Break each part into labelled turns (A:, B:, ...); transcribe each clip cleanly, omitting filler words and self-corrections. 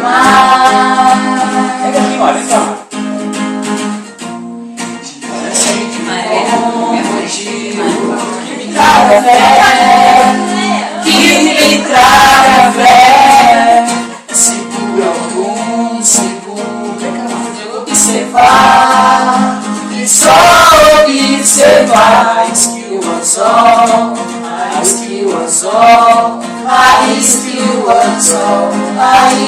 A: mar.
B: Pega aqui, olha, vem cá.
A: Que me traga fé. Seguro algum segundo observar e só observar. Skill anzol, skill anzol, skill anzol,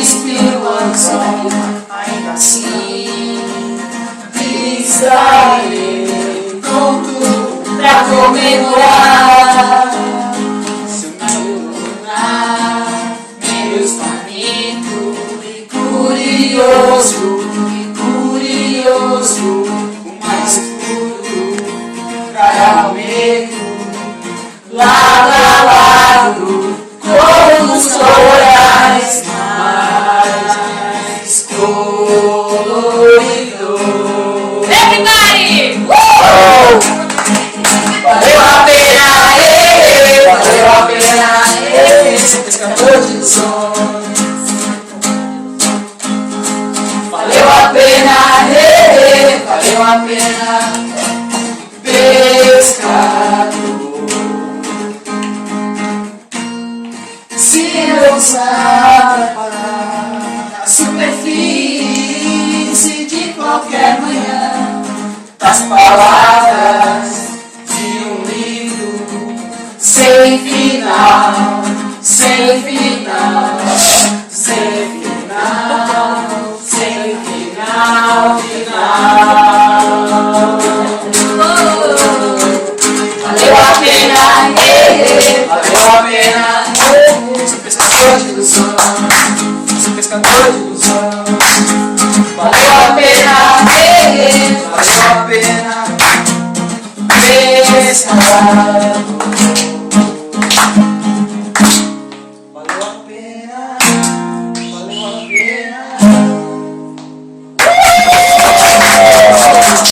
A: skill anzol. Ainda assim distrair, pronto pra comemorar. Seu lunar, menos faminto e curioso, o mais puro, traga o medo, lado a lado, com os corais mais coloridos.
C: Everybody!
A: Valeu a pena, valeu a pena, esse pescador de sonhos. Valeu a pena, valeu a pena, pescador. Se lançar para a superfície de qualquer manhã, das palavras de um livro sem final, sem final, sem final, sem final, final. Valeu a pena, valeu a pena. Sou pescador de ilusão, sou pescador de ilusão. Valeu a pena, valeu a pena. Pescador.